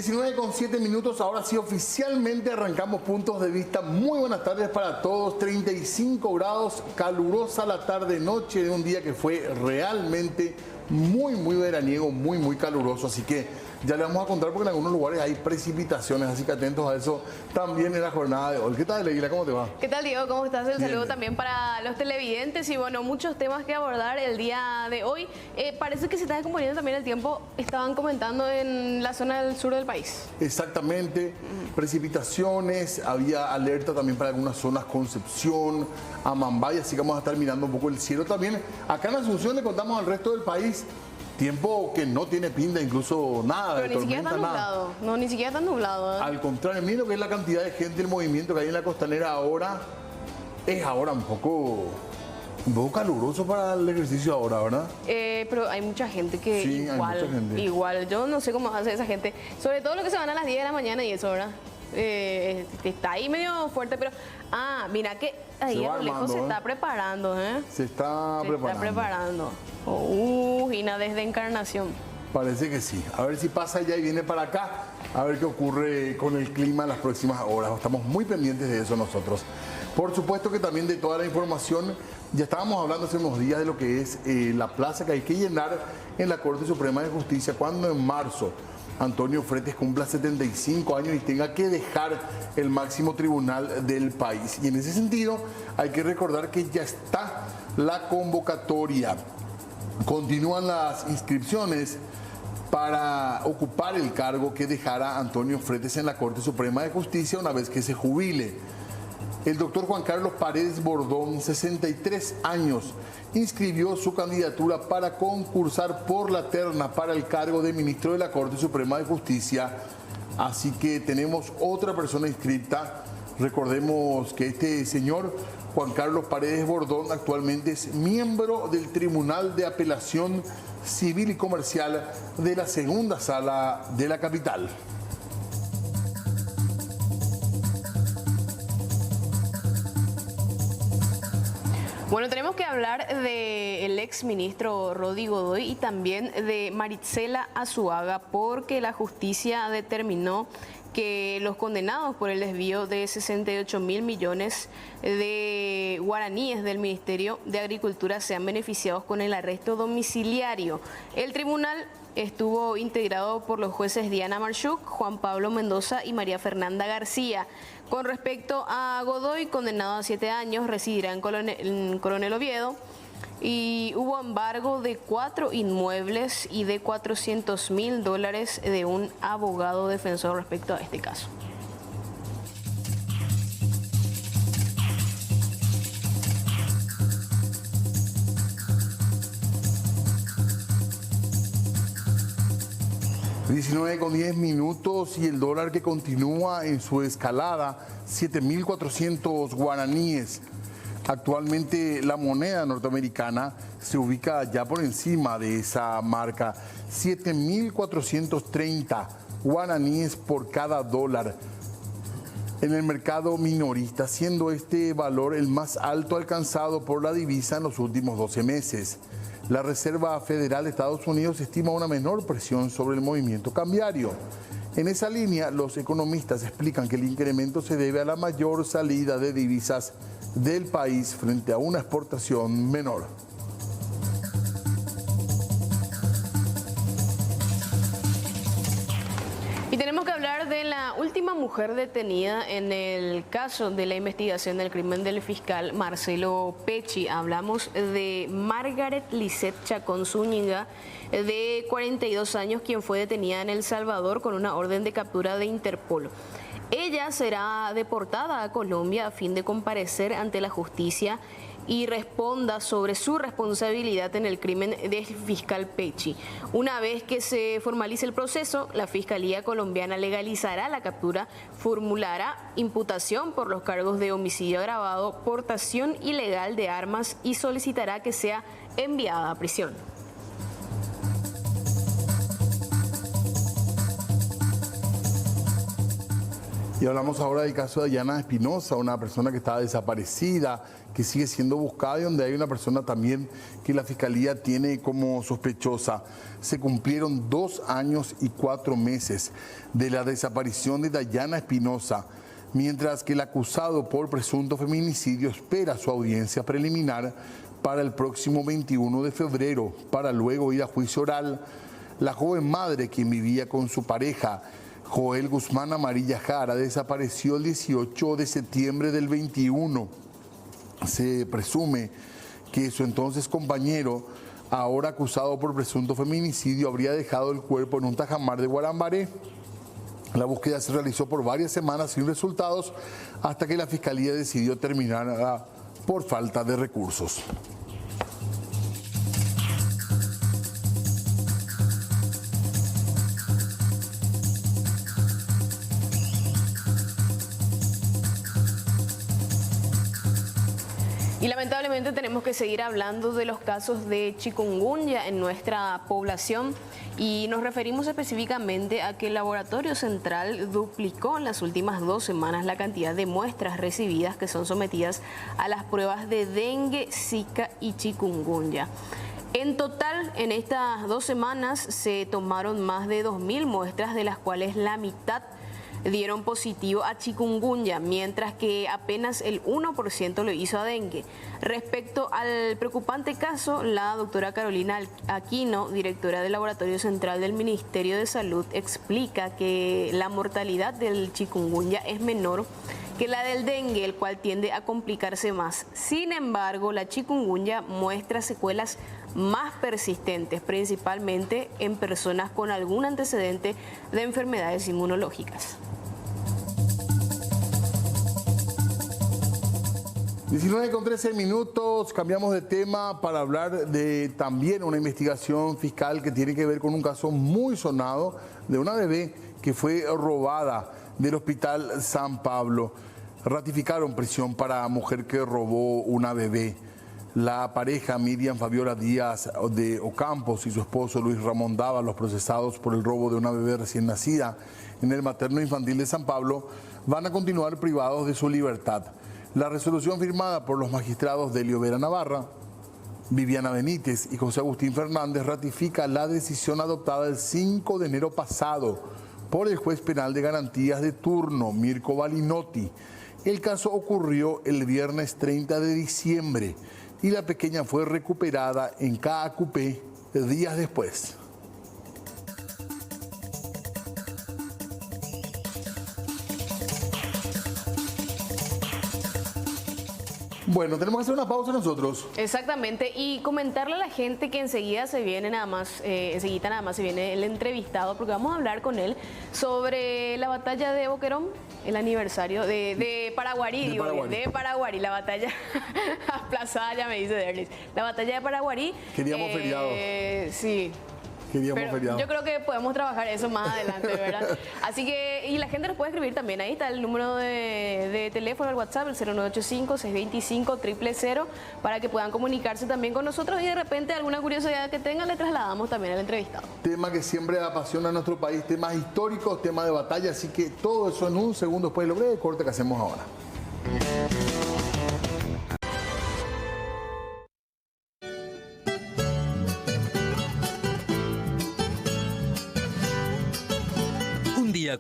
19:07, ahora sí oficialmente arrancamos Puntos de Vista. Muy buenas tardes para todos, 35 grados, calurosa la tarde-noche de un día que fue realmente muy veraniego, muy caluroso, así que ya le vamos a contar porque en algunos lugares hay precipitaciones, así que atentos a eso también en la jornada de hoy. ¿Qué tal, Leila? ¿Cómo te va? ¿Qué tal, Diego? ¿Cómo estás? El saludo Bien. también para los televidentes y bueno, muchos temas que abordar el día de hoy. Parece que se está descomponiendo también el tiempo, estaban comentando en la zona del sur del país. Exactamente, precipitaciones, había alerta también para algunas zonas, Concepción, Amambay, así que vamos a estar mirando un poco el cielo también. Acá en Asunción le contamos al resto del país, tiempo que no tiene pinta, incluso nada Pero de ni siquiera tormenta, está nada. nublado, no, ni siquiera está nublado. Al contrario, mira lo que es la cantidad de gente, el movimiento que hay en la costanera ahora, es ahora un poco caluroso para el ejercicio ahora, ¿verdad? Pero hay mucha gente que Sí, hay mucha gente. igual, yo no sé cómo hace esa gente, sobre todo los que se van a las 10 de la mañana y eso, ¿verdad? Está ahí medio fuerte, pero mira que ahí a lo lejos se está preparando, ¿eh? Se está preparando. Gina, desde Encarnación. Parece que sí. A ver si pasa ya y viene para acá. A ver qué ocurre con el clima en las próximas horas. Estamos muy pendientes de eso nosotros. Por supuesto que también de toda la información, ya estábamos hablando hace unos días de lo que es la plaza que hay que llenar en la Corte Suprema de Justicia cuando en marzo Antonio Fretes cumpla 75 años y tenga que dejar el máximo tribunal del país. Y en ese sentido hay que recordar que ya está la convocatoria. Continúan las inscripciones para ocupar el cargo que dejará Antonio Fretes en la Corte Suprema de Justicia una vez que se jubile. El doctor Juan Carlos Paredes Bordón, 63 años, inscribió su candidatura para concursar por la terna para el cargo de ministro de la Corte Suprema de Justicia. Así que tenemos otra persona inscrita. Recordemos que este señor, Juan Carlos Paredes Bordón, actualmente es miembro del Tribunal de Apelación Civil y Comercial de la Segunda Sala de la capital. Bueno, tenemos que hablar del ex ministro Rodi Godoy y también de Marisela Azuaga, porque la justicia determinó que los condenados por el desvío de 68.000 millones de guaraníes del Ministerio de Agricultura sean beneficiados con el arresto domiciliario. El tribunal estuvo integrado por los jueces Diana Marchuk, Juan Pablo Mendoza y María Fernanda García. Con respecto a Godoy, condenado a 7 años, residirá en Coronel Oviedo. Y hubo embargo de 4 inmuebles y de $400.000 de un abogado defensor respecto a este caso. (19:10) y el dólar que continúa en su escalada, 7.400 guaraníes. Actualmente la moneda norteamericana se ubica ya por encima de esa marca, 7.430 guaraníes por cada dólar en el mercado minorista, siendo este valor el más alto alcanzado por la divisa en los últimos 12 meses. La Reserva Federal de Estados Unidos estima una menor presión sobre el movimiento cambiario. En esa línea, los economistas explican que el incremento se debe a la mayor salida de divisas del país frente a una exportación menor. Y tenemos que hablar de la última mujer detenida en el caso de la investigación del crimen del fiscal Marcelo Pecci. Hablamos de Margaret Lisette Chacón Zúñiga, de 42 años, quien fue detenida en El Salvador con una orden de captura de Interpol. Ella será deportada a Colombia a fin de comparecer ante la justicia y responda sobre su responsabilidad en el crimen del fiscal Pecci. Una vez que se formalice el proceso, la Fiscalía colombiana legalizará la captura, formulará imputación por los cargos de homicidio agravado, portación ilegal de armas y solicitará que sea enviada a prisión. Y hablamos ahora del caso de Dayana Espinosa, una persona que estaba desaparecida, que sigue siendo buscada y donde hay una persona también que la Fiscalía tiene como sospechosa. Se cumplieron 2 años y 4 meses de la desaparición de Dayana Espinosa, mientras que el acusado por presunto feminicidio espera su audiencia preliminar para el próximo 21 de febrero, para luego ir a juicio oral. La joven madre, quien vivía con su pareja, Joel Guzmán Amarilla Jara, desapareció el 18 de septiembre del 21. Se presume que su entonces compañero, ahora acusado por presunto feminicidio, habría dejado el cuerpo en un tajamar de Guarambaré. La búsqueda se realizó por varias semanas sin resultados hasta que la Fiscalía decidió terminarla por falta de recursos. Y lamentablemente tenemos que seguir hablando de los casos de chikungunya en nuestra población y nos referimos específicamente a que el Laboratorio Central duplicó en las últimas 2 semanas la cantidad de muestras recibidas que son sometidas a las pruebas de dengue, zika y chikungunya. En total, en estas 2 semanas se tomaron más de 2.000 muestras, de las cuales la mitad dieron positivo a chikungunya, mientras que apenas el 1% lo hizo a dengue. Respecto al preocupante caso, la doctora Carolina Aquino, directora del Laboratorio Central del Ministerio de Salud, explica que la mortalidad del chikungunya es menor que la del dengue, el cual tiende a complicarse más. Sin embargo, la chikungunya muestra secuelas más persistentes, principalmente en personas con algún antecedente de enfermedades inmunológicas. 19:13, cambiamos de tema para hablar de también una investigación fiscal que tiene que ver con un caso muy sonado de una bebé que fue robada del Hospital San Pablo. Ratificaron prisión para mujer que robó una bebé. La pareja Miriam Fabiola Díaz de Ocampos y su esposo Luis Ramón Dava, los procesados por el robo de una bebé recién nacida en el materno infantil de San Pablo, van a continuar privados de su libertad. La resolución firmada por los magistrados Delio Vera Navarra, Viviana Benítez y José Agustín Fernández ratifica la decisión adoptada el 5 de enero pasado por el juez penal de garantías de turno, Mirko Balinotti. El caso ocurrió el viernes 30 de diciembre y la pequeña fue recuperada en Caacupé días después. Bueno, tenemos que hacer una pausa nosotros. Exactamente, y comentarle a la gente que enseguida se viene nada más se viene el entrevistado, porque vamos a hablar con él sobre la batalla de Boquerón, el aniversario de Paraguarí, de Paraguarí, la batalla aplazada, ya me dice Derlis, la batalla de Paraguarí. Queríamos feriado. Sí. Pero yo creo que podemos trabajar eso más adelante, ¿verdad? Así que, y la gente nos puede escribir también, ahí está el número de teléfono, el WhatsApp, el 0985-625-000, para que puedan comunicarse también con nosotros y de repente alguna curiosidad que tengan le trasladamos también al entrevistado. Tema que siempre apasiona a nuestro país, temas históricos, temas de batalla, así que todo eso en un segundo después de lo breve corte que hacemos ahora.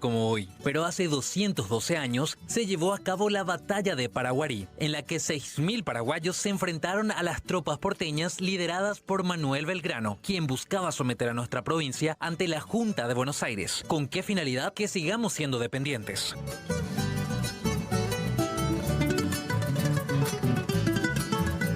Como hoy, pero hace 212 años se llevó a cabo la batalla de Paraguarí, en la que 6.000 paraguayos se enfrentaron a las tropas porteñas lideradas por Manuel Belgrano, quien buscaba someter a nuestra provincia ante la Junta de Buenos Aires. ¿Con qué finalidad? Que sigamos siendo dependientes.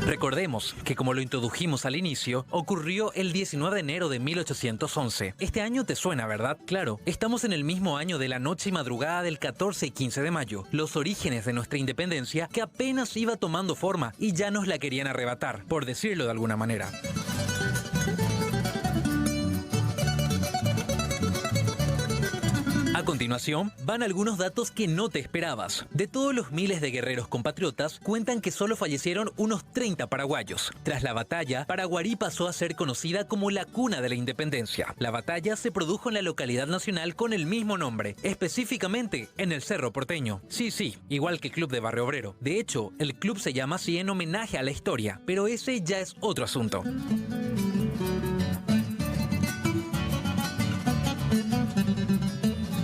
Recordemos que, como lo introdujimos al inicio, ocurrió el 19 de enero de 1811. Este año te suena, ¿verdad? Claro, estamos en el mismo año de la noche y madrugada del 14 y 15 de mayo, los orígenes de nuestra independencia que apenas iba tomando forma y ya nos la querían arrebatar, por decirlo de alguna manera. continuación van algunos datos que no te esperabas. De todos los miles de guerreros compatriotas, cuentan que solo fallecieron unos 30 paraguayos. Tras la batalla, Paraguarí pasó a ser conocida como la cuna de la independencia. La batalla se produjo en la localidad nacional con el mismo nombre, específicamente en el Cerro Porteño. Sí, igual que el Club de Barrio Obrero. De hecho, el club se llama así en homenaje a la historia, pero ese ya es otro asunto.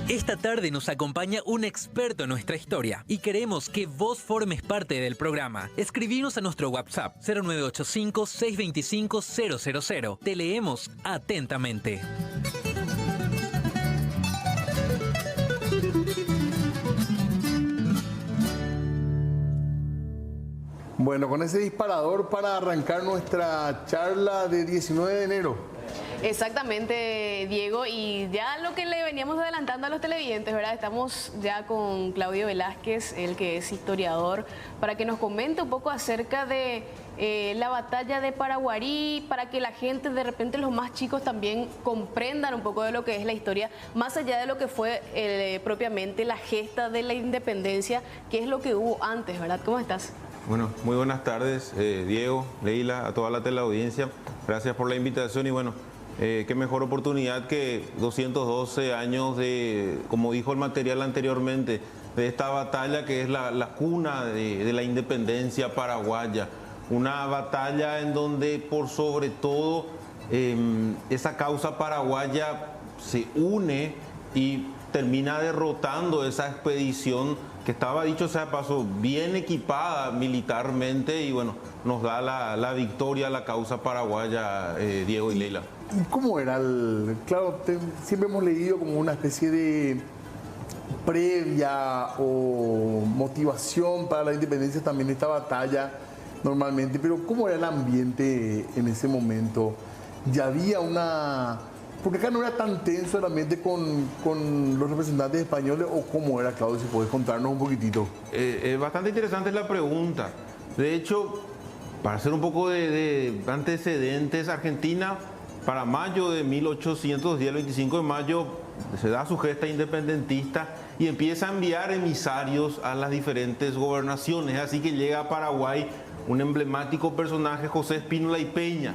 Esta tarde nos acompaña un experto en nuestra historia y queremos que vos formes parte del programa. Escribinos a nuestro WhatsApp 0985-625-000. Te leemos atentamente. Bueno, con ese disparador para arrancar nuestra charla de 19 de enero. Exactamente, Diego, y ya lo que le veníamos adelantando a los televidentes, ¿verdad? Estamos ya con Claudio Velázquez, él que es historiador, para que nos comente un poco acerca de la batalla de Paraguarí, para que la gente, de repente los más chicos también comprendan un poco de lo que es la historia, más allá de lo que fue propiamente la gesta de la independencia, que es lo que hubo antes, ¿verdad? ¿Cómo estás? Bueno, muy buenas tardes, Diego, Leila, a toda la teleaudiencia. Gracias por la invitación y bueno, qué mejor oportunidad que 212 años de, como dijo el material anteriormente, de esta batalla que es la cuna de la independencia paraguaya. Una batalla en donde por sobre todo esa causa paraguaya se une y termina derrotando esa expedición que estaba, dicho sea de paso, bien equipada militarmente y bueno, nos da la victoria a la causa paraguaya, Diego y Leila. ¿Y cómo era claro, siempre hemos leído como una especie de previa o motivación para la independencia también de esta batalla normalmente, pero ¿cómo era el ambiente en ese momento? ¿Ya había una...? Porque acá no era tan tenso el ambiente con los representantes españoles, o cómo era, Claudio, si podés contarnos un poquitito. Es bastante interesante la pregunta. De hecho, para hacer un poco de antecedentes, Argentina, para mayo de 1810, el 25 de mayo, se da su gesta independentista y empieza a enviar emisarios a las diferentes gobernaciones. Así que llega a Paraguay un emblemático personaje, José Spínola y Peña,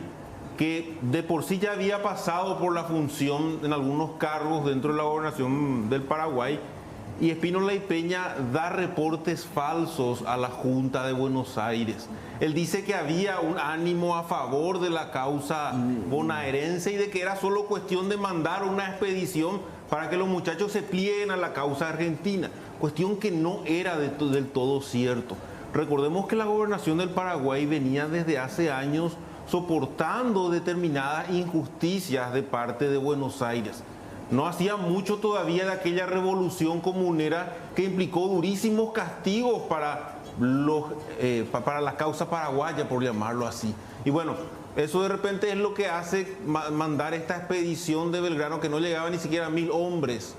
que de por sí ya había pasado por la función en algunos cargos dentro de la gobernación del Paraguay, y Spínola y Peña da reportes falsos a la Junta de Buenos Aires. Él dice que había un ánimo a favor de la causa bonaerense y de que era solo cuestión de mandar una expedición para que los muchachos se plieguen a la causa argentina, cuestión que no era del todo cierto. Recordemos que la gobernación del Paraguay venía desde hace años soportando determinadas injusticias de parte de Buenos Aires. No hacía mucho todavía de aquella revolución comunera que implicó durísimos castigos para la causa paraguaya, por llamarlo así. Y bueno, eso de repente es lo que hace mandar esta expedición de Belgrano, que no llegaba ni siquiera a 1000 hombres.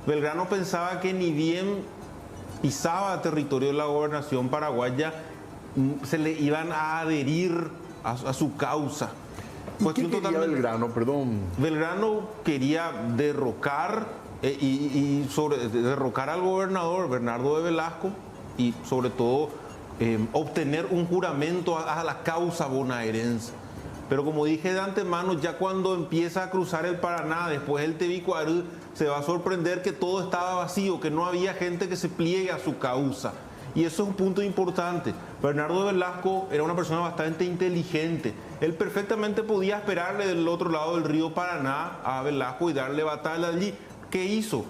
Belgrano pensaba que ni bien pisaba territorio de la gobernación paraguaya, se le iban a adherir a su causa. ¿Y qué quería Belgrano? Perdón. Belgrano quería derrocar derrocar al gobernador Bernardo de Velasco y sobre todo obtener un juramento a la causa bonaerense. Pero como dije de antemano, ya cuando empieza a cruzar el Paraná, después el Tebicuarú, se va a sorprender que todo estaba vacío, que no había gente que se pliegue a su causa. Y eso es un punto importante. Bernardo de Velasco era una persona bastante inteligente. Él perfectamente podía esperarle del otro lado del río Paraná a Velasco y darle batalla allí. ¿Qué hizo?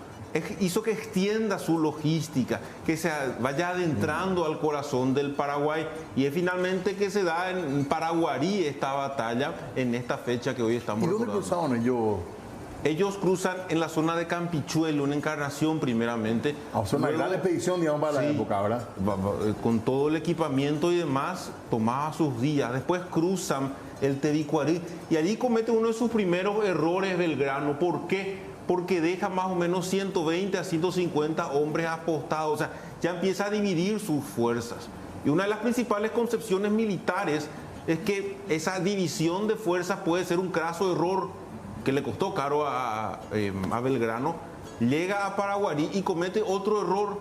Hizo que extienda su logística, que se vaya adentrando al corazón del Paraguay. Y es finalmente que se da en Paraguarí esta batalla en esta fecha que hoy estamos recordando. ¿Y dónde cruzaban ellos? Ellos cruzan en la zona de Campichuelo, una Encarnación primeramente. O sea, una gran expedición, digamos, para la época, ¿verdad? Con todo el equipamiento y demás, tomaba sus días. Después cruzan el Tebicuarí y allí comete uno de sus primeros errores Belgrano. ¿Por qué? Porque deja más o menos 120 a 150 hombres apostados. O sea, ya empieza a dividir sus fuerzas. Y una de las principales concepciones militares es que esa división de fuerzas puede ser un craso error que le costó caro a Belgrano, llega a Paraguarí y comete otro error.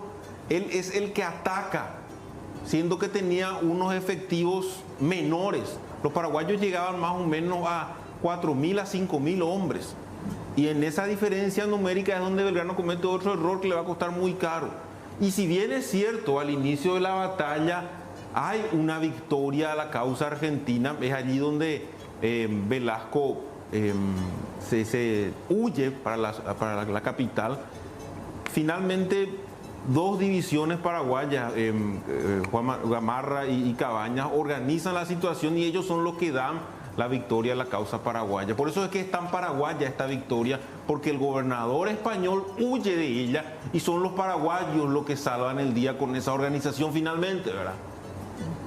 Él es el que ataca, siendo que tenía unos efectivos menores. Los paraguayos llegaban más o menos a 4.000 a 5.000 hombres. Y en esa diferencia numérica es donde Belgrano comete otro error que le va a costar muy caro. Y si bien es cierto, al inicio de la batalla hay una victoria a la causa argentina, es allí donde Velasco se huye para la capital. Finalmente, dos divisiones paraguayas, Gamarra y Cabañas, organizan la situación y ellos son los que dan la victoria a la causa paraguaya. Por eso es que es tan paraguaya esta victoria, porque el gobernador español huye de ella y son los paraguayos los que salvan el día con esa organización finalmente, ¿verdad?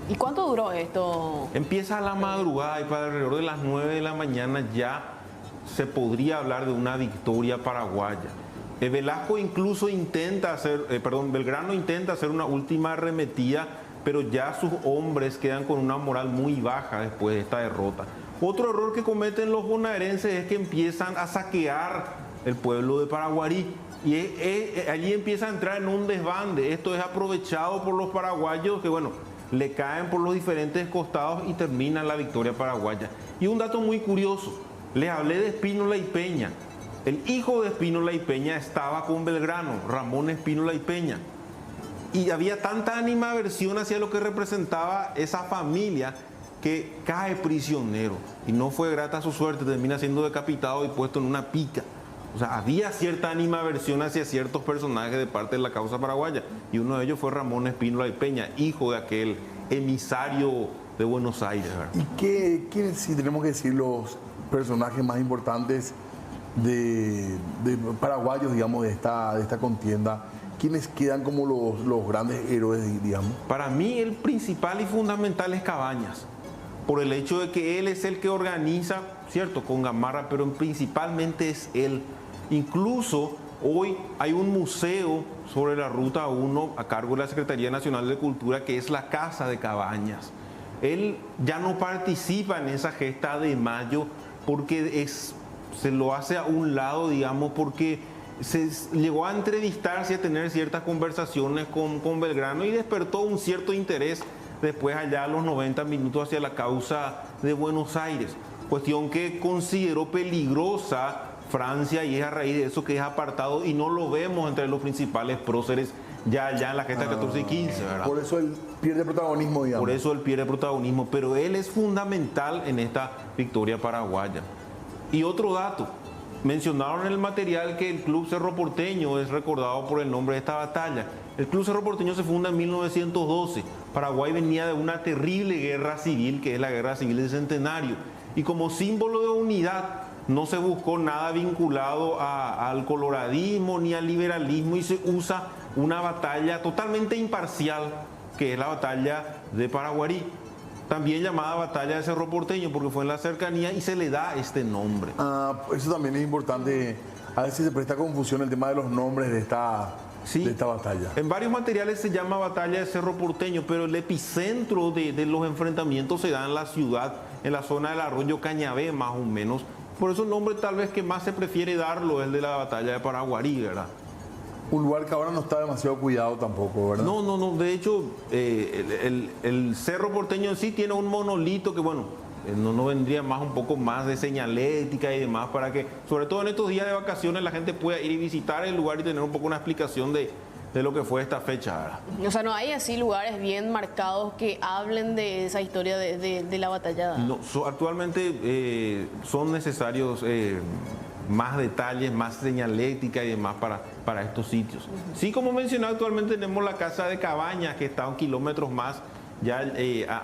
¿Y cuánto duró esto? Empieza a la madrugada y para alrededor de las 9 de la mañana ya se podría hablar de una victoria paraguaya. Velasco incluso Belgrano intenta hacer una última arremetida, pero ya sus hombres quedan con una moral muy baja después de esta derrota. Otro error que cometen los bonaerenses es que empiezan a saquear el pueblo de Paraguarí y allí empieza a entrar en un desbande. Esto es aprovechado por los paraguayos que, bueno, le caen por los diferentes costados y termina la victoria paraguaya. Y un dato muy curioso, les hablé de Espínola y Peña. El hijo de Espínola y Peña estaba con Belgrano, Ramón Espínola y Peña. Y había tanta animadversión hacia lo que representaba esa familia que cae prisionero. Y no fue grata su suerte, termina siendo decapitado y puesto en una pica. O sea, había cierta animadversión hacia ciertos personajes de parte de la causa paraguaya. Y uno de ellos fue Ramón Espínola y Peña, hijo de aquel emisario de Buenos Aires, ¿verdad? ¿Y qué si tenemos que decir los personajes más importantes de paraguayos, digamos, de esta contienda? ¿Quiénes quedan como los grandes héroes, digamos? Para mí el principal y fundamental es Cabañas, por el hecho de que él es el que organiza, cierto, con Gamarra, pero principalmente es él. Incluso hoy hay un museo sobre la Ruta 1 a cargo de la Secretaría Nacional de Cultura, que es la Casa de Cabañas. Él ya no participa en esa gesta de mayo porque se lo hace a un lado, digamos, porque se llegó a entrevistarse y a tener ciertas conversaciones con Belgrano y despertó un cierto interés después allá a los 90 minutos hacia la causa de Buenos Aires. Cuestión que consideró peligrosa Francia y es a raíz de eso que es apartado y no lo vemos entre los principales próceres ya allá en la gesta 14 y 15, ¿verdad? Por eso él pierde protagonismo, digamos. Por eso él pierde protagonismo, pero él es fundamental en esta victoria paraguaya. Y otro dato, mencionaron en el material que el Club Cerro Porteño es recordado por el nombre de esta batalla. El Club Cerro Porteño se funda en 1912. Paraguay venía de una terrible guerra civil, que es la Guerra Civil del Centenario. Y como símbolo de unidad, no se buscó nada vinculado al coloradismo ni al liberalismo y se usa una batalla totalmente imparcial, que es la batalla de Paraguarí, también llamada batalla de Cerro Porteño porque fue en la cercanía y se le da este nombre. Eso también es importante. A veces se presta confusión el tema de los nombres de esta batalla. En varios materiales se llama batalla de Cerro Porteño, pero el epicentro de los enfrentamientos se da en la ciudad, en la zona del arroyo Cañabé más o menos. Por eso el nombre tal vez que más se prefiere darlo es el de la batalla de Paraguarí, ¿verdad? Un lugar que ahora no está demasiado cuidado tampoco, ¿verdad? No. De hecho, el Cerro Porteño en sí tiene un monolito que, bueno, no vendría más un poco más de señalética y demás para que, sobre todo en estos días de vacaciones, la gente pueda ir y visitar el lugar y tener un poco una explicación de lo que fue esta fecha, ¿verdad? O sea, no hay así lugares bien marcados que hablen de esa historia de la batalla. No, actualmente son necesarios más detalles, más señalética y demás para estos sitios. Sí, como mencioné, actualmente tenemos la Casa de Cabañas, que está a 1 kilómetro más, ya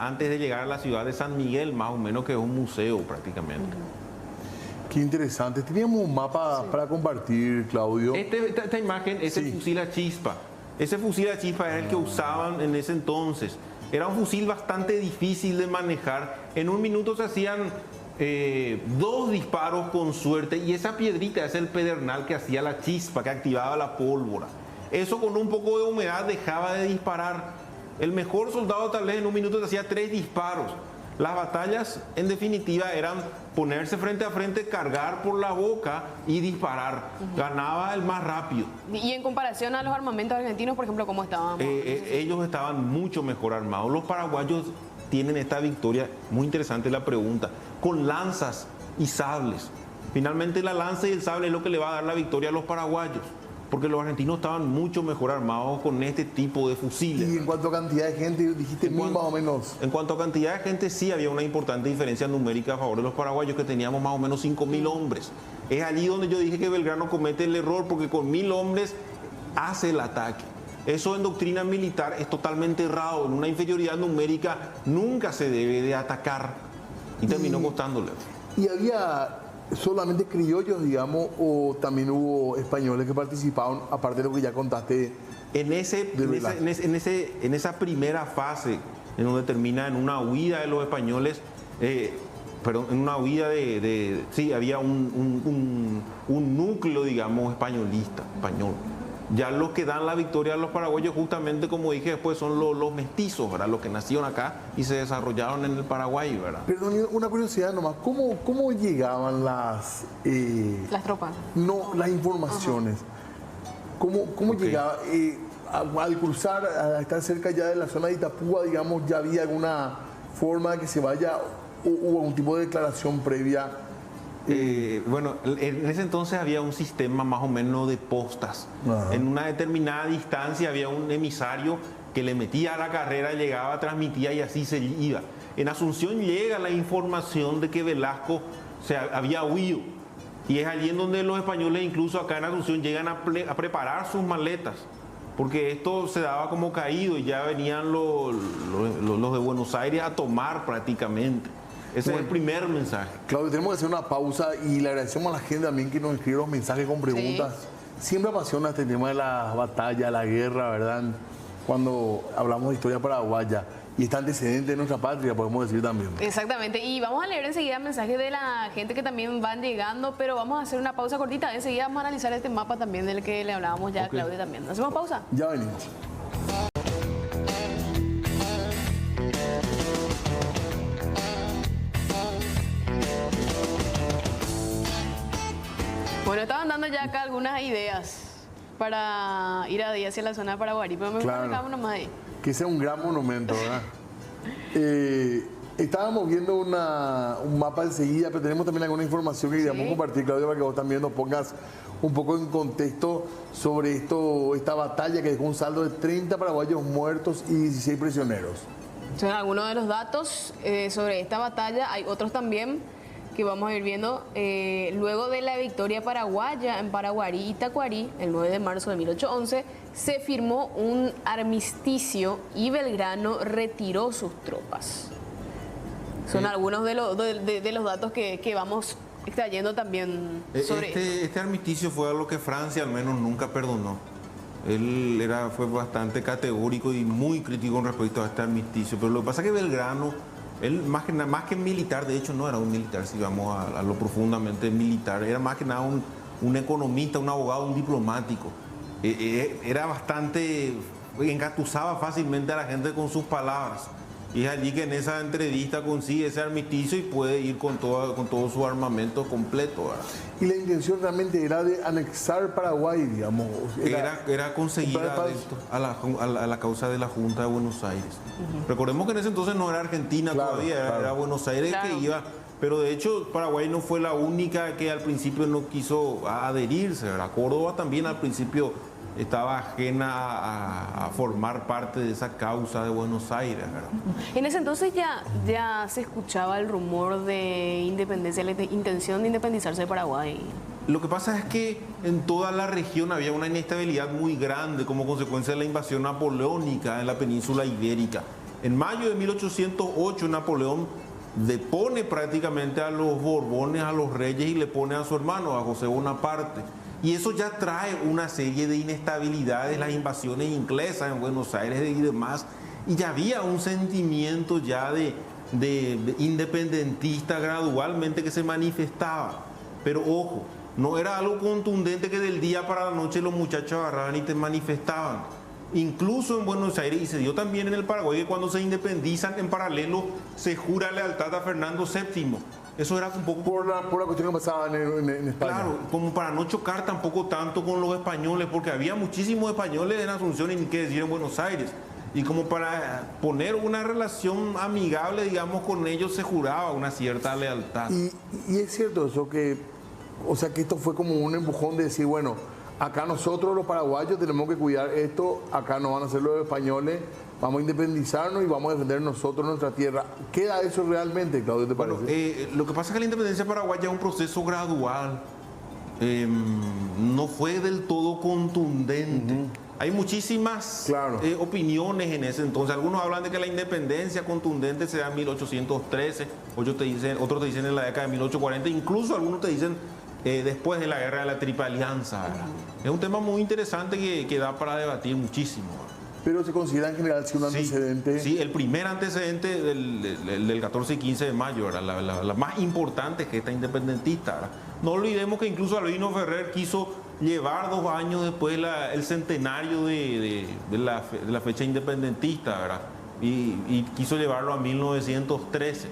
antes de llegar a la ciudad de San Miguel, más o menos, que es un museo prácticamente. Qué interesante. Teníamos un mapa para compartir, Claudio. Esta imagen es el fusil a chispa. Ese fusil a chispa era el que usaban en ese entonces. Era un fusil bastante difícil de manejar. En un minuto se hacían 2 disparos con suerte y esa piedrita es el pedernal que hacía la chispa, que activaba la pólvora. Eso con un poco de humedad dejaba de disparar. El mejor soldado tal vez en un minuto te hacía 3 disparos. Las batallas, en definitiva, eran ponerse frente a frente, cargar por la boca y disparar. Ganaba el más rápido. Y en comparación a los armamentos argentinos, por ejemplo, ¿cómo estaban? Ellos estaban mucho mejor armados. Los paraguayos tienen esta victoria, muy interesante la pregunta, con lanzas y sables. Finalmente la lanza y el sable es lo que le va a dar la victoria a los paraguayos, porque los argentinos estaban mucho mejor armados con este tipo de fusiles. Y en cuanto a cantidad de gente, dijiste más o menos. En cuanto a cantidad de gente, sí había una importante diferencia numérica a favor de los paraguayos, que teníamos más o menos 5.000 hombres. Es allí donde yo dije que Belgrano comete el error, porque con 1.000 hombres hace el ataque. Eso en doctrina militar es totalmente errado. En una inferioridad numérica nunca se debe de atacar. Y terminó costándole. ¿Y había solamente criollos, digamos, o también hubo españoles que participaban, aparte de lo que ya contaste? En esa primera fase, en donde termina en una huida de los españoles, en una huida sí, había un núcleo, digamos, españolista, español. Ya los que dan la victoria a los paraguayos, justamente como dije después, son los mestizos, ¿verdad? Los que nacieron acá y se desarrollaron en el Paraguay, ¿verdad? Perdón, una curiosidad nomás, ¿cómo llegaban las tropas? No, las informaciones. ¿Cómo llegaba? Al cruzar, a estar cerca ya de la zona de Itapúa, digamos, ¿ya había alguna forma de que se vaya o hubo algún tipo de declaración previa? Bueno, en ese entonces había un sistema más o menos de postas. Ajá. En una determinada distancia había un emisario que le metía a la carrera, llegaba, transmitía y así se iba. En Asunción llega la información de que Velasco había huido. Y es allí en donde los españoles, incluso acá en Asunción, llegan a preparar sus maletas. Porque esto se daba como caído y ya venían los de Buenos Aires a tomar prácticamente. Ese es el primer mensaje. Claudio, tenemos que hacer una pausa y le agradecemos a la gente también que nos escribe los mensajes con preguntas. Sí. Siempre apasiona este tema de la batalla, la guerra, ¿verdad? Cuando hablamos de historia paraguaya y este antecedente de nuestra patria, podemos decir también. Exactamente, y vamos a leer enseguida mensajes de la gente que también van llegando, pero vamos a hacer una pausa cortita. Enseguida vamos a analizar este mapa también del que le hablábamos ya a Claudio también. ¿Hacemos pausa? Ya venimos. Bueno, estaban dando ya acá algunas ideas para ir hacia la zona de Paraguarí, pero me quedamos nomás ahí. Que sea un gran monumento, ¿verdad? Estábamos viendo un mapa enseguida, pero tenemos también alguna información que queríamos compartir, Claudio, para que vos también nos pongas un poco en contexto sobre esta batalla que dejó un saldo de 30 paraguayos muertos y 16 prisioneros. Son algunos de los datos sobre esta batalla. Hay otros también que vamos a ir viendo. Luego de la victoria paraguaya en Paraguarí y Tacuarí, el 9 de marzo de 1811, se firmó un armisticio y Belgrano retiró sus tropas. Son algunos de los datos que vamos extrayendo también sobre este armisticio fue algo que Francia al menos nunca perdonó. Él fue bastante categórico y muy crítico con respecto a este armisticio, pero lo que pasa es que Belgrano, él más que militar, de hecho no era un militar, si vamos a lo profundamente militar, era más que nada un economista, un abogado, un diplomático. Era bastante, engatusaba fácilmente a la gente con sus palabras. Y es allí que en esa entrevista consigue ese armisticio y puede ir con todo su armamento completo, ¿verdad? Y la intención realmente era de anexar Paraguay, digamos. Era conseguir a la causa de la Junta de Buenos Aires. Recordemos que en ese entonces no era Argentina todavía, era Buenos Aires que iba. Pero de hecho Paraguay no fue la única que al principio no quiso adherirse, ¿verdad? Córdoba también al principio estaba ajena a formar parte de esa causa de Buenos Aires, ¿verdad? En ese entonces ya se escuchaba el rumor de independencia, la intención de independizarse de Paraguay. Lo que pasa es que en toda la región había una inestabilidad muy grande como consecuencia de la invasión napoleónica en la península ibérica. En mayo de 1808 Napoleón depone prácticamente a los Borbones, a los reyes, y le pone a su hermano, a José Bonaparte. Y eso ya trae una serie de inestabilidades, las invasiones inglesas en Buenos Aires y demás. Y ya había un sentimiento ya de independentista gradualmente que se manifestaba. Pero ojo, no era algo contundente que del día para la noche los muchachos agarraban y te manifestaban. incluso en Buenos Aires, y se dio también en el Paraguay, que cuando se independizan en paralelo se jura lealtad a Fernando VII. Eso era un poco... Por la cuestión que pasaba en España. Claro, como para no chocar tampoco tanto con los españoles, porque había muchísimos españoles en Asunción y ni qué decir en Buenos Aires. Y como para poner una relación amigable, digamos, con ellos se juraba una cierta lealtad. Y es cierto eso que, o sea, que esto fue como un empujón de decir, bueno, acá nosotros los paraguayos tenemos que cuidar esto, acá no van a ser los españoles, vamos a independizarnos y vamos a defender nosotros nuestra tierra. ¿Queda eso realmente, Claudio, te parece? Bueno, lo que pasa es que la independencia paraguaya es un proceso gradual, no fue del todo contundente. Hay muchísimas opiniones en ese entonces. Algunos hablan de que la independencia contundente se da en 1813, otros te dicen en la década de 1840, incluso algunos te dicen después de la guerra de la Triple Alianza. Es un tema muy interesante que da para debatir muchísimo. Pero se considera en general si un antecedente... Sí, el primer antecedente del 14 y 15 de mayo, la más importante es que esta independentista. ¿Verdad? No olvidemos que incluso Albino Ferrer quiso llevar 2 años después el centenario de la fecha independentista, ¿verdad? Y quiso llevarlo a 1913.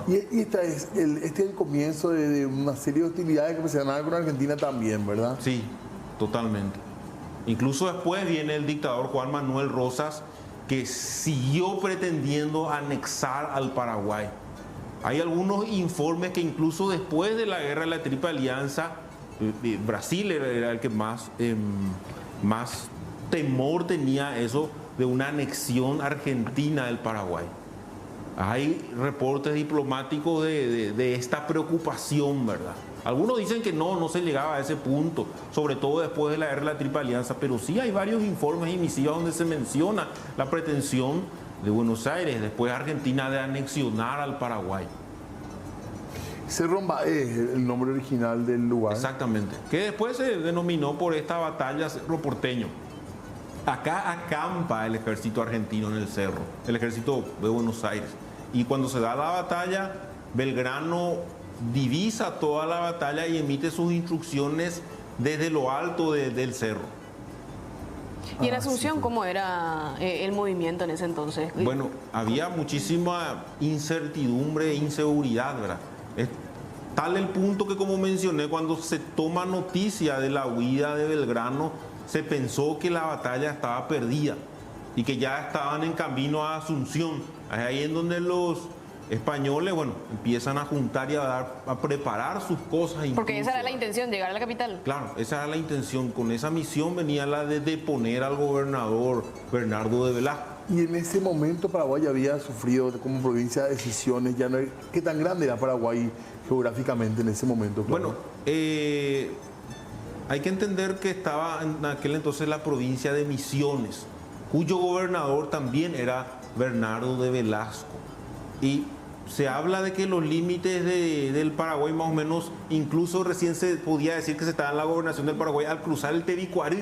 Y este es el comienzo de una serie de hostilidades que se dan con Argentina también, ¿verdad? Sí, totalmente. Incluso después viene el dictador Juan Manuel Rosas, que siguió pretendiendo anexar al Paraguay. Hay algunos informes que incluso después de la guerra de la Triple Alianza, Brasil era el que más temor tenía eso de una anexión argentina del Paraguay. Hay reportes diplomáticos de esta preocupación, ¿verdad? Algunos dicen que no se llegaba a ese punto, sobre todo después de la guerra de la Triple Alianza, pero sí hay varios informes y misivas donde se menciona la pretensión de Buenos Aires, después Argentina, de anexionar al Paraguay. Cerro Mbaé es el nombre original del lugar. Exactamente, que después se denominó por esta batalla Cerro Porteño. Acá acampa el ejército argentino en el cerro, el ejército de Buenos Aires. Y cuando se da la batalla, Belgrano divisa toda la batalla y emite sus instrucciones desde lo alto del cerro. ¿Y en Asunción cómo era el movimiento en ese entonces? Bueno, había muchísima incertidumbre e inseguridad, ¿verdad? Es tal el punto que, como mencioné, cuando se toma noticia de la huida de Belgrano, se pensó que la batalla estaba perdida y que ya estaban en camino a Asunción. Ahí en donde los españoles, bueno, empiezan a juntar y a preparar sus cosas. Porque esa era la intención, llegar a la capital. Claro, esa era la intención. Con esa misión venía la de deponer al gobernador Bernardo de Velasco. Y en ese momento Paraguay había sufrido como provincia de decisiones. Ya no, ¿qué tan grande era Paraguay geográficamente en ese momento? Claro? Bueno, hay que entender que estaba en aquel entonces la provincia de Misiones, cuyo gobernador también era Bernardo de Velasco. Y se habla de que los límites del Paraguay más o menos, incluso recién se podía decir que se estaba en la gobernación del Paraguay al cruzar el Tebicuarí.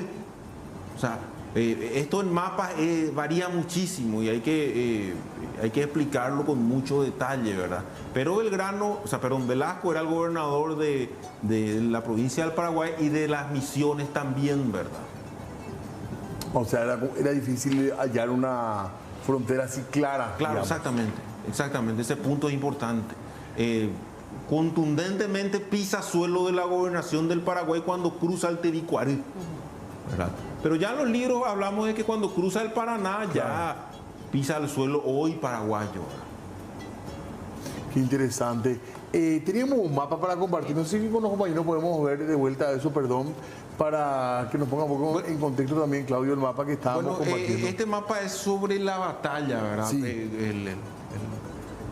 O sea, esto en mapas varía muchísimo y hay que explicarlo con mucho detalle, ¿verdad? Pero Velasco era el gobernador de la provincia del Paraguay y de las Misiones también, ¿verdad? O sea, era difícil hallar una frontera así clara. Claro, digamos. exactamente, ese punto es importante. Contundentemente pisa suelo de la gobernación del Paraguay cuando cruza el Tebicuarí, ¿verdad? Pero ya en los libros hablamos de que cuando cruza el Paraná ya pisa el suelo hoy paraguayo, ¿verdad? Qué interesante. Teníamos un mapa para compartir, no sé si con los compañeros podemos ver de vuelta eso, perdón, para que nos ponga un poco en contexto también, Claudio, el mapa que estábamos compartiendo. Este mapa es sobre la batalla, ¿verdad? Sí.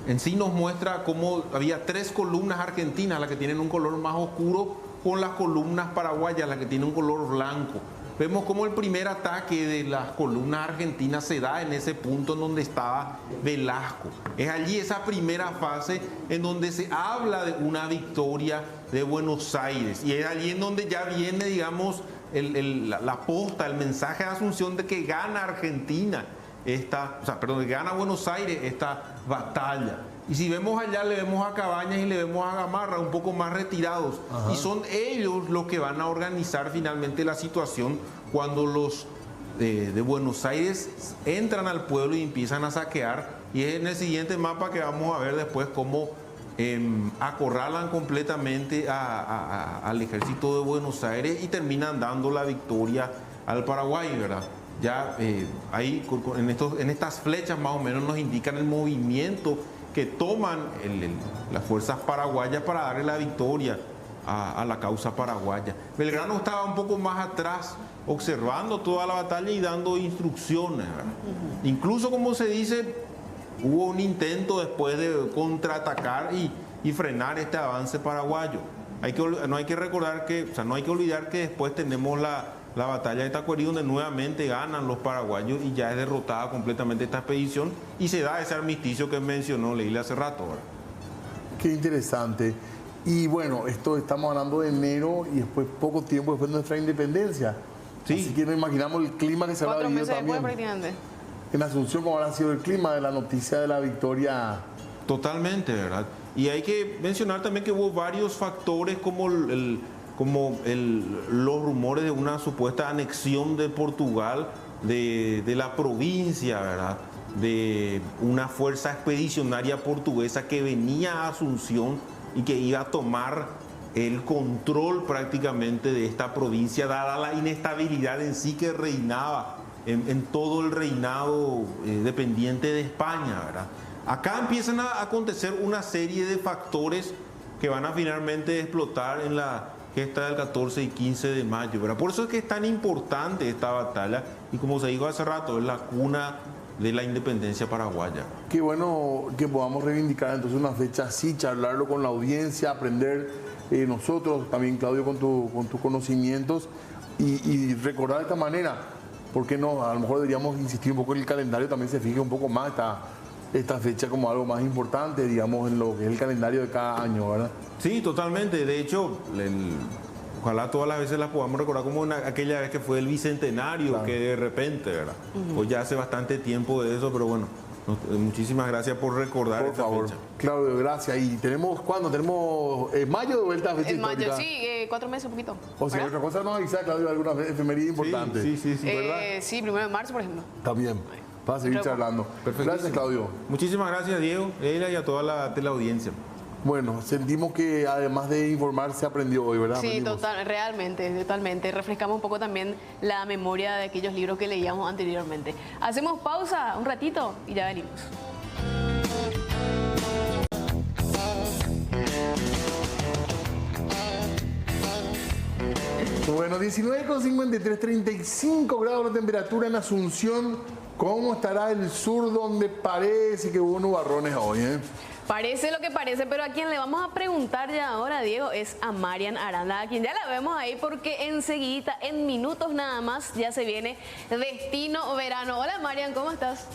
En sí nos muestra cómo había 3 columnas argentinas, las que tienen un color más oscuro, con las columnas paraguayas, las que tienen un color blanco. Vemos cómo el primer ataque de las columnas argentinas se da en ese punto en donde estaba Velasco. Es allí esa primera fase en donde se habla de una victoria de Buenos Aires. Y es allí en donde ya viene, digamos, la posta, el mensaje de Asunción de que gana Argentina que gana Buenos Aires esta batalla. Y si vemos allá, le vemos a Cabañas y le vemos a Gamarra un poco más retirados. Ajá. Y son ellos los que van a organizar finalmente la situación cuando los de Buenos Aires entran al pueblo y empiezan a saquear. Y es en el siguiente mapa que vamos a ver después cómo acorralan completamente al ejército de Buenos Aires y terminan dando la victoria al Paraguay, ¿verdad? Ya ahí en estas flechas más o menos nos indican el movimiento que toman las fuerzas paraguayas para darle la victoria a la causa paraguaya. Belgrano estaba un poco más atrás, observando toda la batalla y dando instrucciones, ¿verdad? Incluso, como se dice, hubo un intento después de contraatacar y frenar este avance paraguayo. No hay que recordar que, o sea, no hay que olvidar que después tenemos la batalla de Tacuarí, donde nuevamente ganan los paraguayos y ya es derrotada completamente esta expedición y se da ese armisticio que mencionó Leila hace rato, ¿verdad? Qué interesante. Y bueno, estamos hablando de enero y después poco tiempo después de nuestra independencia. Sí. Así que nos imaginamos el clima que se habrá 4 vivido meses después también. prácticamente. En Asunción, ¿cómo habrá sido el clima de la noticia de la victoria? Totalmente, ¿verdad? Y hay que mencionar también que hubo varios factores como los rumores de una supuesta anexión de Portugal de la provincia, ¿verdad? De una fuerza expedicionaria portuguesa que venía a Asunción y que iba a tomar el control prácticamente de esta provincia, dada la inestabilidad en sí que reinaba en todo el reinado dependiente de España, ¿verdad? Acá empiezan a acontecer una serie de factores que van a finalmente explotar en la gesta del 14 y 15 de mayo, ¿verdad? Por eso es que es tan importante esta batalla y, como se dijo hace rato, es la cuna de la independencia paraguaya. Qué bueno que podamos reivindicar entonces una fecha así, charlarlo con la audiencia, aprender nosotros, también Claudio, con tus conocimientos y recordar de esta manera. ¿Por qué no? A lo mejor deberíamos insistir un poco en el calendario, también se fije un poco más esta fecha como algo más importante, digamos, en lo que es el calendario de cada año, ¿verdad? Sí, totalmente. De hecho, ojalá todas las veces las podamos recordar como aquella vez que fue el bicentenario, claro, que de repente, ¿verdad? Pues ya hace bastante tiempo de eso, pero bueno, muchísimas gracias por recordar esta fecha. Claudio, gracias. ¿Y tenemos cuándo? ¿Tenemos mayo de vuelta a fecha En mayo, histórica? sí, 4 meses, un poquito. O sea, otra cosa nos avisa, Claudio, alguna efeméride importante. Sí, ¿verdad? Sí, 1 de marzo, por ejemplo. Está bien. Para seguir charlando. Gracias, Claudio. Muchísimas gracias, Diego, Leila y a toda la teleaudiencia. Bueno, sentimos que además de informar se aprendió hoy, ¿verdad? Sí, realmente, totalmente. Refrescamos un poco también la memoria de aquellos libros que leíamos anteriormente. Hacemos pausa un ratito y ya venimos. Bueno, 19,53, 35 grados de temperatura en Asunción. ¿Cómo estará el sur donde parece que hubo nubarrones hoy, Parece lo que parece, pero a quien le vamos a preguntar ya ahora, Diego, es a Marian Aranda, a quien ya la vemos ahí porque enseguida, en minutos nada más, ya se viene Destino Verano. Hola Marian, ¿cómo estás?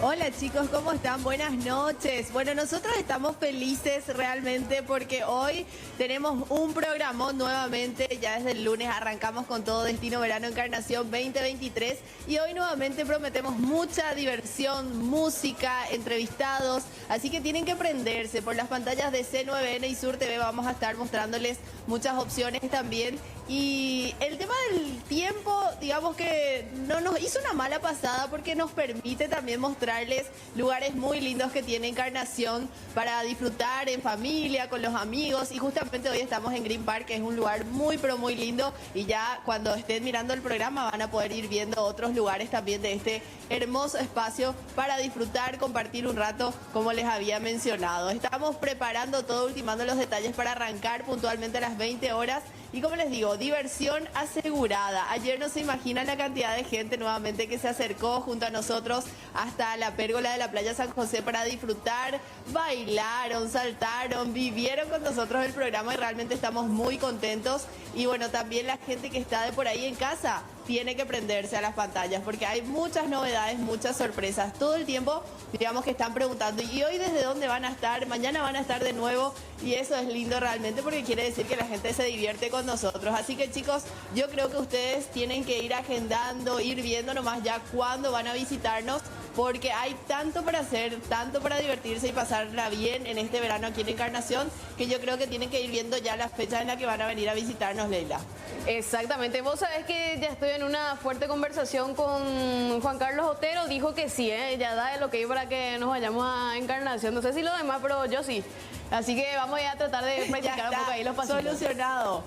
Hola chicos, ¿cómo están? Buenas noches. Bueno, nosotros estamos felices realmente porque hoy tenemos un programón nuevamente. Ya desde el lunes arrancamos con todo Destino Verano Encarnación 2023 y hoy nuevamente prometemos mucha diversión, música, entrevistados. Así que tienen que prenderse por las pantallas de C9N y Sur TV. Vamos a estar mostrándoles muchas opciones también. Y el tema del tiempo, digamos que no nos hizo una mala pasada porque nos permite también mostrarles lugares muy lindos que tiene Encarnación para disfrutar en familia, con los amigos. Y justamente hoy estamos en Green Park, que es un lugar muy pero muy lindo. Y ya cuando estén mirando el programa van a poder ir viendo otros lugares también de este hermoso espacio para disfrutar, compartir un rato, como les había mencionado. Estamos preparando todo, ultimando los detalles para arrancar puntualmente a las 20 horas. Y como les digo, diversión asegurada. Ayer no se imaginan la cantidad de gente nuevamente que se acercó junto a nosotros hasta la pérgola de la playa San José para disfrutar, bailaron, saltaron, vivieron con nosotros el programa y realmente estamos muy contentos. Y bueno, también la gente que está de por ahí en casa tiene que prenderse a las pantallas porque hay muchas novedades, muchas sorpresas. Todo el tiempo, digamos que están preguntando, ¿y hoy desde dónde van a estar? Mañana van a estar de nuevo y eso es lindo realmente porque quiere decir que la gente se divierte con nosotros. Así que chicos, yo creo que ustedes tienen que ir agendando, ir viendo nomás ya cuándo van a visitarnos porque hay tanto para hacer, tanto para divertirse y pasarla bien en este verano aquí en Encarnación, que yo creo que tienen que ir viendo ya las fechas en las que van a venir a visitarnos, Leila. Exactamente, vos sabés que ya estoy en una fuerte conversación con Juan Carlos Otero, dijo que sí, ya da el ok para que nos vayamos a Encarnación, no sé si lo demás, pero yo sí. Así que vamos a tratar de practicar un poco ahí los pasitos. Solucionado.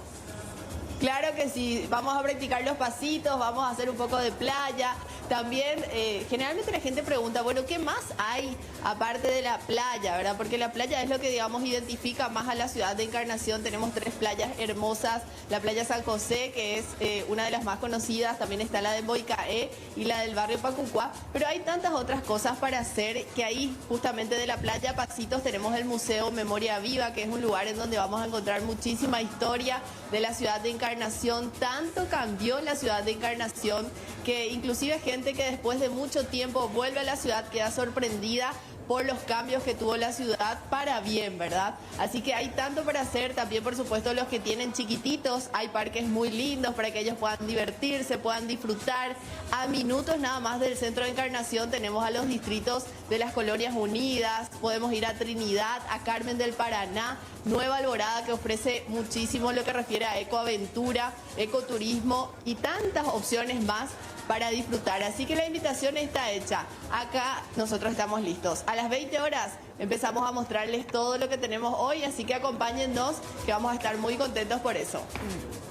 Claro que sí, vamos a practicar los pasitos, vamos a hacer un poco de playa. También, generalmente la gente pregunta, bueno, ¿qué más hay aparte de la playa, verdad? Porque la playa es lo que, digamos, identifica más a la ciudad de Encarnación. Tenemos 3 playas hermosas, la playa San José, que es una de las más conocidas, también está la de Boicaé y la del barrio Pacucuá, pero hay tantas otras cosas para hacer que ahí, justamente de la playa Pasitos, tenemos el Museo Memoria Viva, que es un lugar en donde vamos a encontrar muchísima historia de la ciudad de Encarnación. Tanto cambió la ciudad de Encarnación que inclusive gente que después de mucho tiempo vuelve a la ciudad queda sorprendida por los cambios que tuvo la ciudad para bien, ¿verdad? Así que hay tanto para hacer. También, por supuesto, los que tienen chiquititos, hay parques muy lindos para que ellos puedan divertirse, puedan disfrutar. A minutos nada más del centro de Encarnación tenemos a los distritos de las Colonias Unidas, podemos ir a Trinidad, a Carmen del Paraná, Nueva Alborada, que ofrece muchísimo lo que refiere a ecoaventura, ecoturismo y tantas opciones más para disfrutar. Así que la invitación está hecha. Acá nosotros estamos listos. A las 20 horas empezamos a mostrarles todo lo que tenemos hoy, así que acompáñennos, que vamos a estar muy contentos por eso.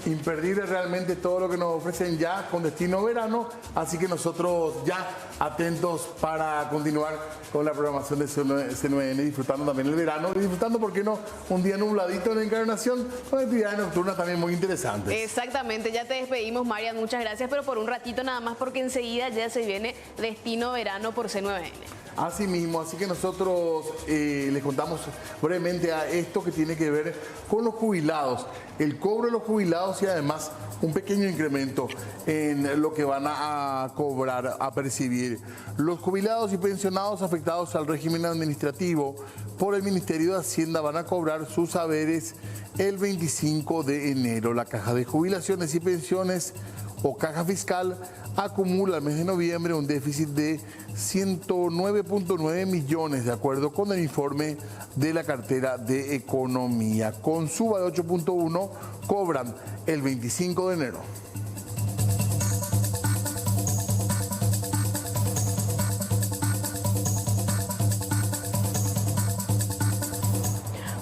Imperdible realmente todo lo que nos ofrecen ya con destino verano, así que nosotros ya atentos para continuar con la programación de C9N, disfrutando también el verano y disfrutando, ¿por qué no?, un día nubladito en la Encarnación con actividades nocturnas también muy interesantes. Exactamente, ya te despedimos, Marian, muchas gracias, pero por un ratito nada más, porque enseguida ya se viene Destino Verano por C9N. Así mismo, así que nosotros les contamos brevemente a esto que tiene que ver con los jubilados, el cobro de los jubilados y además un pequeño incremento en lo que van a cobrar, a percibir. Los jubilados y pensionados afectados al régimen administrativo por el Ministerio de Hacienda van a cobrar sus saberes el 25 de enero. La Caja de Jubilaciones y Pensiones o Caja Fiscal acumula al mes de noviembre un déficit de 109.9 millones, de acuerdo con el informe de la cartera de Economía. Con suba de 8.1 cobran el 25 de enero.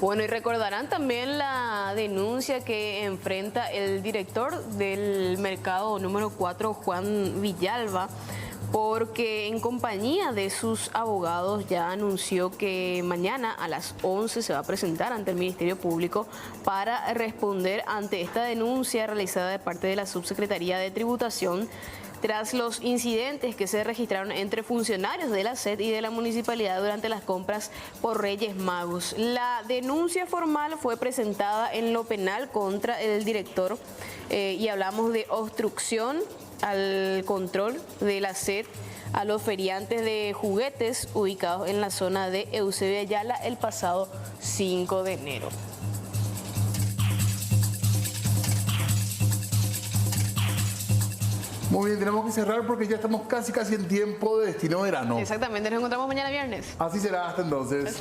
Bueno, y recordarán también la denuncia que enfrenta el director del mercado número 4, Juan Villalba, porque en compañía de sus abogados ya anunció que mañana a las 11 se va a presentar ante el Ministerio Público para responder ante esta denuncia realizada de parte de la Subsecretaría de Tributación tras los incidentes que se registraron entre funcionarios de la SED y de la municipalidad durante las compras por Reyes Magos. La denuncia formal fue presentada en lo penal contra el director y hablamos de obstrucción al control de la SED a los feriantes de juguetes ubicados en la zona de Eusebio Ayala el pasado 5 de enero. Muy bien, tenemos que cerrar porque ya estamos casi en tiempo de Destino Verano. Exactamente, nos encontramos mañana viernes. Así será, hasta entonces.